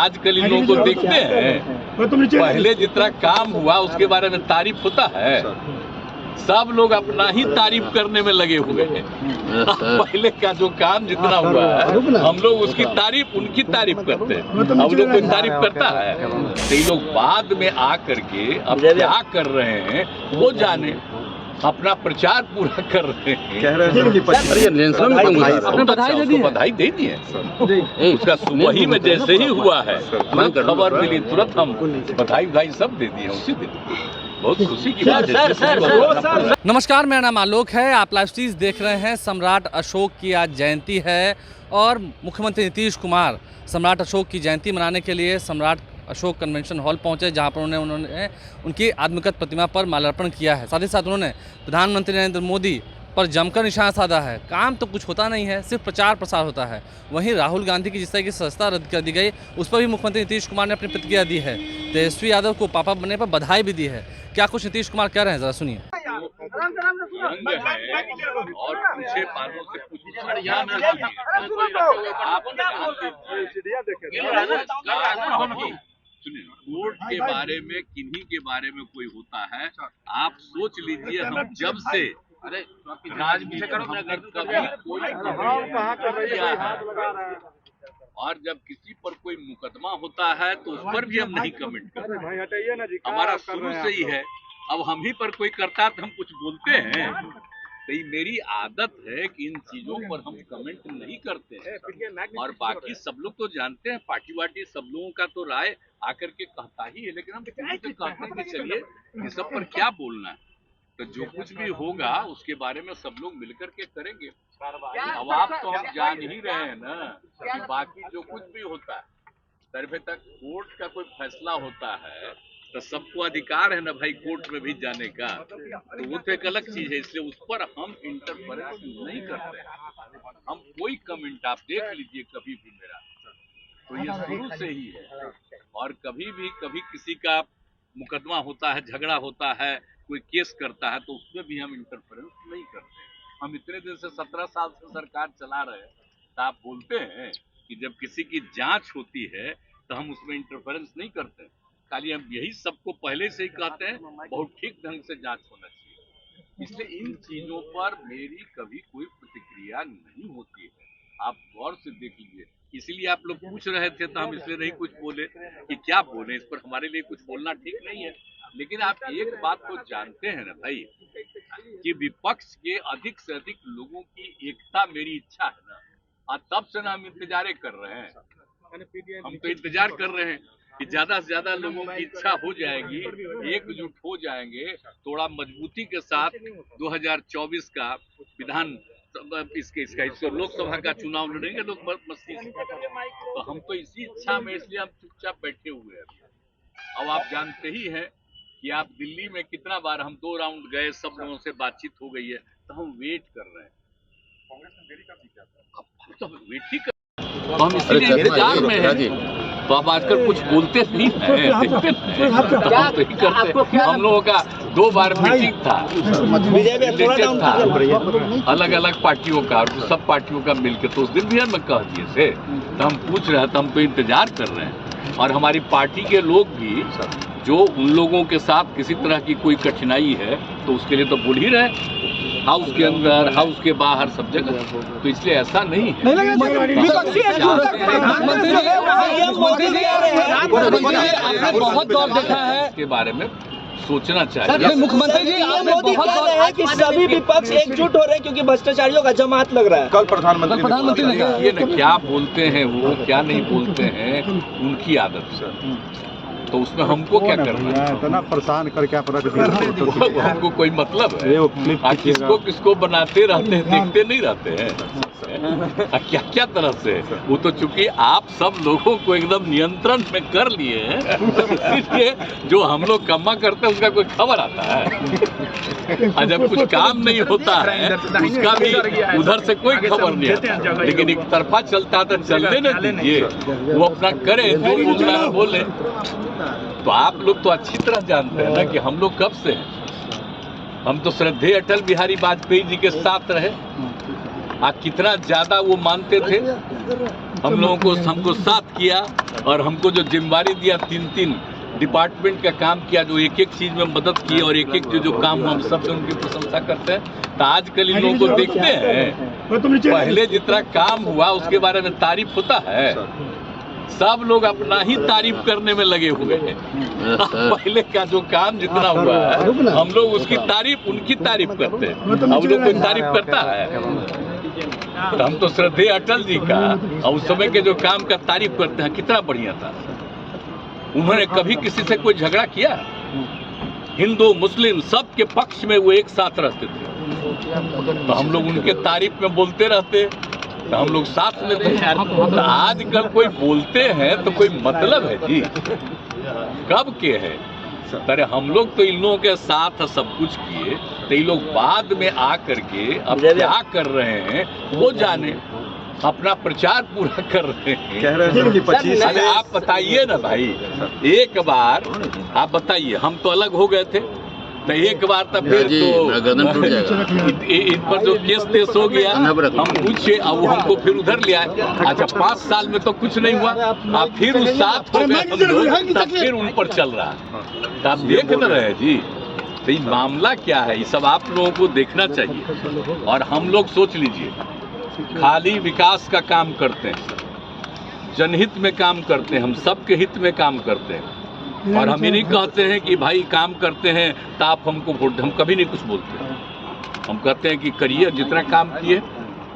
आजकल इन लोगों को देखते हैं, पहले जितना काम हुआ उसके बारे में तारीफ होता है, सब लोग अपना ही तारीफ करने में लगे हुए हैं। पहले का जो काम जितना हुआ है हम लोग उसकी तारीफ, उनकी तारीफ करते हैं, अब लोग कोई तारीफ करता है? तो ये लोग बाद में आकर के अब क्या कर रहे हैं वो जाने, अपना प्रचार पूरा कर रहे हैं। कह रहे हैं कि बधाई दे दी है, उसका सुबह ही में जैसे ही हुआ है तुरंत खबर मिली, तुरंत हम बधाई सब दे दिए उसी दिन। बहुत खुशी की बात है। नमस्कार, मेरा नाम आलोक है। आप लाइव स्ट्रीम देख रहे हैं। सम्राट अशोक की आज जयंती है और मुख्यमंत्री नीतीश कुमार सम्राट अशोक की जयंती मनाने के लिए सम्राट अशोक कन्वेंशन हॉल पहुंचे, जहां पर उन्होंने उनकी आत्मगत प्रतिमा पर माल्यार्पण किया है। साथ ही साथ उन्होंने प्रधानमंत्री नरेंद्र मोदी पर जमकर निशाना साधा है। काम तो कुछ होता नहीं है, सिर्फ प्रचार प्रसार होता है। वहीं राहुल गांधी की जिस तरह की सदस्यता रद्द कर दी गई, उस पर भी मुख्यमंत्री नीतीश कुमार ने अपनी प्रतिक्रिया दी है। तेजस्वी यादव को पापा बनने पर बधाई भी दी है। क्या कुछ नीतीश कुमार कह रहे हैं, जरा सुनिए। और पीछे बालों से वोट के बारे में, किन्हीं के बारे में कोई होता है, आप सोच लीजिए हम जब से और जब किसी पर कोई मुकदमा होता है तो उस पर भी हम नहीं कमेंट करते, हमारा शुरू से ही है। अब हम ही पर कोई करता है तो हम कुछ बोलते हैं, तो ये मेरी आदत है कि इन चीजों पर हम कमेंट नहीं करते हैं। और बाकी सब लोग तो जानते हैं, पार्टी वार्टी सब लोगों का तो राय आकर के कहता ही है, लेकिन हम तो कहते हैं कि चलिए इस सब पर क्या बोलना है, तो जो कुछ भी होगा उसके बारे में सब लोग मिलकर के करेंगे। अब आप तो हम जान ही रहे हैं ना कि बाकी जो कुछ भी होता है, तरफे तक कोर्ट का कोई फैसला होता है तो सबको अधिकार है ना भाई कोर्ट में भी जाने का, तो वो तो एक अलग चीज है। इसलिए उस पर हम इंटरफेरेंस नहीं करते हैं। हम कोई कमेंट आप देख लीजिए कभी भी मेरा, तो ये शुरू से ही है। और कभी किसी का मुकदमा होता है, झगड़ा होता है, कोई केस करता है, तो उसमें भी हम इंटरफेरेंस नहीं करते। हम इतने दिन से 17 साल से सरकार चला रहे हैं, तो आप बोलते हैं कि जब किसी की जांच होती है तो हम उसमें इंटरफेरेंस नहीं करते। खाली हम यही सबको पहले से ही कहते हैं बहुत ठीक ढंग से जांच होना चाहिए। इसलिए इन चीजों पर मेरी कभी कोई प्रतिक्रिया नहीं होती है, आप गौर से देख लीजिए। इसीलिए आप लोग पूछ रहे थे तो हम इसलिए नहीं कुछ बोले कि क्या बोले, इस पर हमारे लिए कुछ बोलना ठीक नहीं है। लेकिन आप एक बात तो जानते हैं ना भाई कि विपक्ष के अधिक से अधिक लोगों की एकता मेरी इच्छा है ना, और तब से ना हम इंतजार कर रहे हैं। हम तो इंतजार कर रहे हैं कि ज्यादा से ज्यादा लोगों की इच्छा हो जाएगी, एकजुट हो जाएंगे, थोड़ा मजबूती के साथ 2024 का विधान इसका लोकसभा का चुनाव लड़ेंगे लोग मस्ती से। तो हम तो इसी इच्छा में, इसलिए हम चुपचाप बैठे हुए हैं। अब आप जानते ही हैं कि आप दिल्ली में कितना बार हम 2 राउंड गए, सब लोगों से बातचीत हो गई है, तो हम वेट कर रहे हैं। तो वेट ही कर, तो हम इसीलिए इंतजार में हैं। तो अब आजकल कुछ बोलते नहीं हैं, हम लोगों का 2 बार मीटिंग था, अलग अलग पार्टियों का, और सब पार्टियों का मिलकर, तो उस दिन भी हम कह दिए थे, तो हम पूछ रहे थे, हम तो इंतजार कर रहे हैं। और हमारी पार्टी के लोग भी जो उन लोगों के साथ किसी तरह की कोई कठिनाई है तो उसके लिए तो बोल ही रहे, हाउस के अंदर, हाउस के बाहर, सब जगह। तो इसलिए ऐसा नहीं है। बहुत दौर देखा है के बारे में सोचना चाहिए। मुख्यमंत्री जी मोदी कह रहे हैं कि सभी विपक्ष एकजुट हो रहे हैं क्योंकि भ्रष्टाचारियों का जमात लग रहा है। कल प्रधानमंत्री ने कहा, ये न क्या बोलते हैं वो, क्या नहीं बोलते हैं, उनकी आदत है, तो उसमें हमको क्या करना है? इतना परेशान करके आप रख दिए, हमको कोई मतलब है? किसको बनाते रहते हैं, देखते नहीं रहते हैं क्या क्या तरह से। वो तो चूंकि आप सब लोगों को एकदम नियंत्रण में कर लिए हैं, इसलिए जो हम लोग कमा करते हैं उसका कोई खबर आता है, और जब कुछ काम नहीं होता है उसका भी उधर से कोई खबर नहीं आता। लेकिन एक तरफा चलता है तो चलने न दीजिए, वो अपना करें, जो बोलना है बोले। तो आप लोग तो अच्छी तरह जानते हैं ना कि हम लोग कब से हैं। हम तो श्रद्धेय अटल बिहारी वाजपेयी जी के साथ रहे, कितना ज्यादा वो मानते थे। हम लोगों को हमको साथ किया और हमको जो जिम्मेदारी दिया, 3 डिपार्टमेंट का काम किया, जो एक चीज में मदद की और एक जो काम हम सब उनकी प्रशंसा करते हैं। तो आजकल इन लोगों को देखते हैं, पहले जितना काम हुआ उसके बारे में तारीफ होता है, सब लोग अपना ही तारीफ करने में लगे हुए हैं। पहले का जो काम जितना हुआ है हम लोग उसकी तारीफ, उनकी तारीफ करते हैं। अब लोग कोई तारीफ करता है? तो हम तो श्रद्धेय अटल जी का और उस समय के जो काम का तारीफ करते हैं, कितना बढ़िया था। उन्होंने कभी किसी से कोई झगड़ा किया? हिंदू मुस्लिम सबके पक्ष में वो एक साथ रहते थे। तो हम लोग उनके तारीफ में बोलते रहते, तो हम लोग साथ में थे। तो आजकल कोई बोलते हैं तो कोई मतलब है जी, कब के है? अरे हम लोग तो इन लोगों के साथ सब कुछ किए, तो ये लोग बाद में आकर के अब क्या कर रहे हैं वो जाने, अपना प्रचार पूरा कर रहे हैं। कह रहे हैं कि 25 अरे आप बताइए ना भाई, एक बार आप बताइए, हम तो अलग हो गए थे, तो एक बार तो फिर तो इन पर जो केस हो गया, हम पूछे अब हमको फिर उधर ले आए। अच्छा 5 साल में तो कुछ नहीं हुआ, अब फिर उस साथ हो गए हम लोग, तब फिर उन पर चल रहा है। तो आप देख न रहे जी, तो ये मामला क्या है, ये सब आप लोगों को देखना चाहिए। और हम लोग सोच लीजिए, खाली विकास का काम करते हैं, जनहित में काम करते हैं, हम सबके हित में काम करते हैं। और हम ये नहीं कहते हैं कि भाई काम करते हैं तो आप हमको वोट, हम कभी नहीं कुछ बोलते। हम कहते हैं कि करिए जितना काम किए।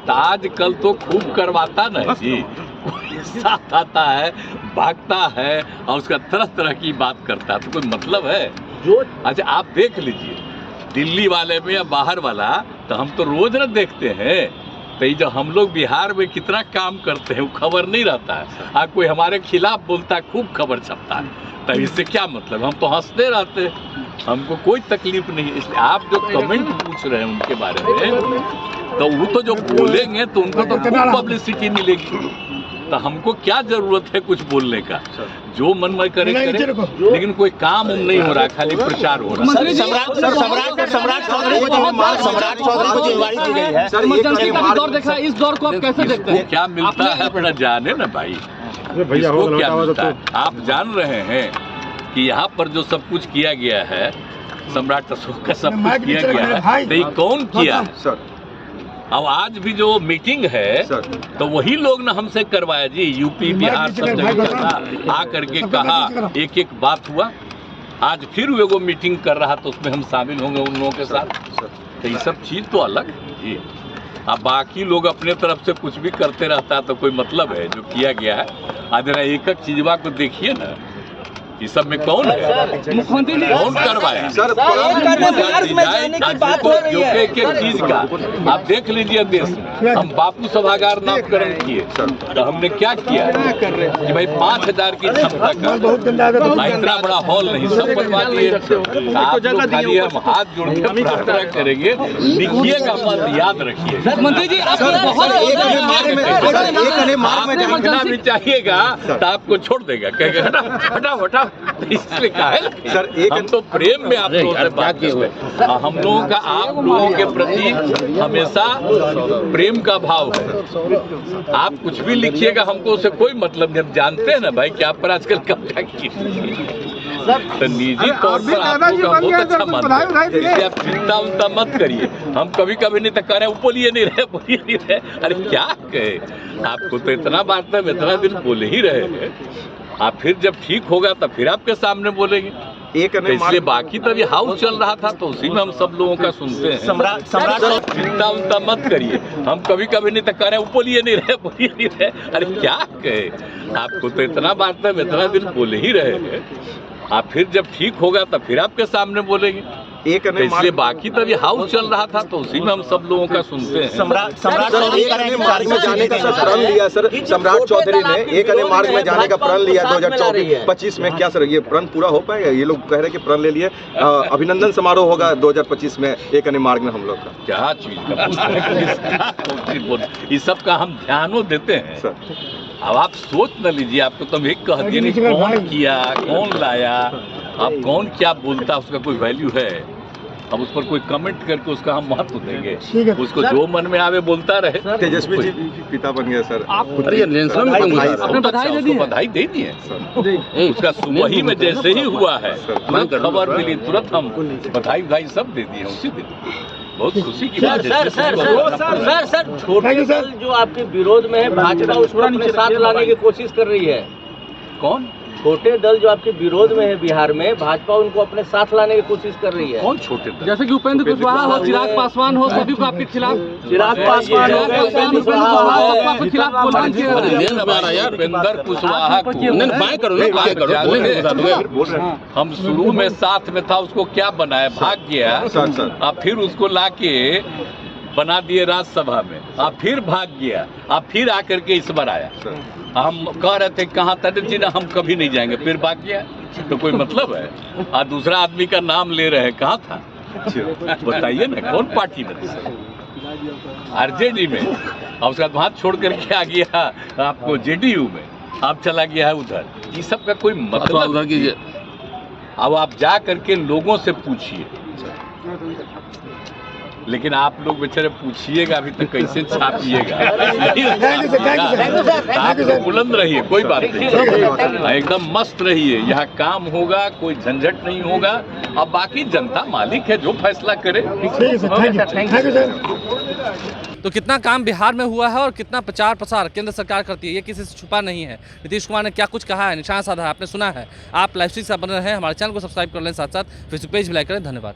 तो आजकल तो खूब करवाता नहीं जी, कोई साथ आता है, भागता है और उसका तरह तरह की बात करता है, तो कोई मतलब है? अच्छा आप देख लीजिए, दिल्ली वाले में या बाहर वाला, तो हम तो रोज न देखते हैं। तो ये जो हम लोग बिहार में कितना काम करते हैं वो खबर नहीं रहता है। कोई हमारे खिलाफ बोलता है, खूब खबर छपता है। तो इससे क्या मतलब? हम तो हंसते रहते हैं, हमको कोई तकलीफ नहीं। इसलिए आप जो कमेंट पूछ रहे हैं उनके बारे में, तो वो तो जो बोलेंगे तो उनको तो खूब पब्लिसिटी मिलेगी। तो हमको क्या जरूरत है कुछ बोलने का? जो मन में करे करे, लेकिन कोई काम नहीं हो रहा, खाली प्रचार हो रहा है। सम्राट चौधरी को जिम्मेदारी दी गई है। इमरजेंसी का दौर देख रहा है, इस दौर को आप कैसे देखते हैं? क्या मिलता है अपना जाने ना भाई, इसको क्या मिलता है? आप जान रहे हैं कि यहाँ पर जो सब कुछ किया गया है, सम्राट अशोक का सब कुछ किया गया है, तो ये कौन किया है? अब आज भी जो मीटिंग है तो वही लोग ना हमसे करवाया जी, यूपी बिहार सब जगह आ करके कहा, एक एक बात हुआ। आज फिर वो मीटिंग कर रहा तो उसमें हम शामिल होंगे उन लोगों के साथ। तो ये सब चीज तो अलग है जी। अब बाकी लोग अपने तरफ से कुछ भी करते रहता है तो कोई मतलब है? जो किया गया है आज जरा एक एक चीजवा को देखिए ना, ये सब में कौन है? मुख्यमंत्री जी कौन करवाया? एक एक चीज का आप देख लीजिए। देश में हम बापू सभागार नामकरण किए, तो हमने क्या किया कि भाई 5000 की क्षमता का इतना बड़ा हॉल नहीं, सब बनवा दिए। आप लोग खाली हम हाथ जोड़ के प्रार्थना करेंगे, लिखिएगा मत, याद रखिए। मुख्यमंत्री जी आप देखना भी चाहिएगा तो आपको छोड़ देगा, कहेगा हटाओ हटाओ। इसलिए कहा है सर, हम तो प्रेम में आप लोगों से बात करते हैं। हम लोगों का आप लोगों के प्रति हमेशा प्रेम का भाव है। आप कुछ भी लिखिएगा, हमको उससे कोई मतलब नहीं। हम जानते हैं ना भाई कि आप पर आजकल कब्जा किया, तो निजी तौर पर आप लोग का बहुत अच्छा मानते हैं, इसलिए आप चिंता उनता मत करिए। हम कभी कभी नहीं तो कह रहे बोलिए नहीं रहे। अरे क्या कहे, आपको तो इतना बात है, इतना दिन बोले ही रहे हैं। आप फिर जब ठीक होगा तब फिर आपके सामने बोलेंगे। तो इसलिए बाकी तब ये हाउस चल रहा था तो उसी में हम सब लोगों का सुनते हैं। सम्राट चिंता उनता मत करिए, हम कभी कभी नहीं तो कह रहे बोलिए नहीं रहे। अरे क्या कहे, आपको तो इतना बात है, इतना दिन बोले ही रहे हैं। आप फिर जब ठीक होगा तब फिर आपके सामने बोलेंगे। तो इसलिए बाकी तब ये हाउस चल रहा था तो उसी में हम सब लोगों का सुनते हैं। सम्राट चौधरी मार्ग में जाने का प्रण लिया सर, सम्राट चौधरी ने एक अन्य मार्ग में जाने का प्रण लिया 2024-25 में। क्या सर ये प्रण पूरा हो पाएगा? ये लोग कह रहे हैं कि प्रण ले लिए, अभिनंदन समारोह होगा 2025 में एक अन्य मार्ग में हम लोग का। क्या चीज का इस सब का हम ध्यान देते हैं सर। अब आप सोच न लीजिए, आपको तो एक कह दिए नहीं कौन किया, कौन लाया, अब कौन क्या बोलता उसका कोई वैल्यू है? अब उस पर कोई कमेंट करके उसका हम महत्व देंगे? उसको जो मन में आवे बोलता रहे। तेजस्वी जी पिता बन गया सर। बधाई दे दी है उसका सुबह ही में जैसे ही हुआ है तुरंत खबर मिली, तुरंत हम बधाई सब दे दिए उसी दिन। बहुत खुशी की बात है। सर छोटे दल जो आपके विरोध में है, भाजपा उसको अपने साथ लाने की कोशिश कर रही है। कौन छोटे दल जो आपके विरोध में है बिहार में, भाजपा उनको अपने साथ लाने की कोशिश कर रही है? कौन छोटे दल? जैसे कि उपेंद्र कुशवाहा हो, चिराग पासवान हो, सभी को आपके खिलाफ चिराग पासवान हो, उपेंद्र कुशवाहा सबके खिलाफ बोलबान किए उपेंद्र कुशवाहा को हम शुरू में साथ में था, उसको क्या बनाया, भाग गया। अब फिर उसको लाके बना दिए राज्यसभा में, अब फिर भाग गया, अब फिर आकर के इस बार आया। हम कह रहे थे कहाँ तक जी ना, हम कभी नहीं जाएंगे, फिर भाग गया। तो कोई मतलब है? और दूसरा आदमी का नाम ले रहे हैं, कहाँ था बताइए ना, कौन पार्टी में? आरजेडी में, और उसका बाद हाथ छोड़ करके आ गया आपको जेडीयू में, अब चला गया है उधर। ये सब का कोई मतलब नहीं। अब आप जा करके लोगों से पूछिए, लेकिन आप लोग बेचारे पूछिएगा अभी तक कैसे छापिएगा। आप लोग बुलंद रहिए, कोई बात नहीं, एकदम मस्त रहिए, यहाँ काम होगा, कोई झंझट नहीं होगा। अब बाकी जनता मालिक है, जो फैसला करे। तो कितना काम बिहार में हुआ है और कितना प्रचार प्रसार केंद्र सरकार करती है, ये किसी से छुपा नहीं है। नीतीश कुमार ने क्या कुछ कहा है, निशाना साधा है, आपने सुना है। आप लाइव स्ट्रीम से बने रहें, हमारे चैनल को सब्सक्राइब कर लें, साथ साथ फेसबुक पेज भी लाइक करें। धन्यवाद।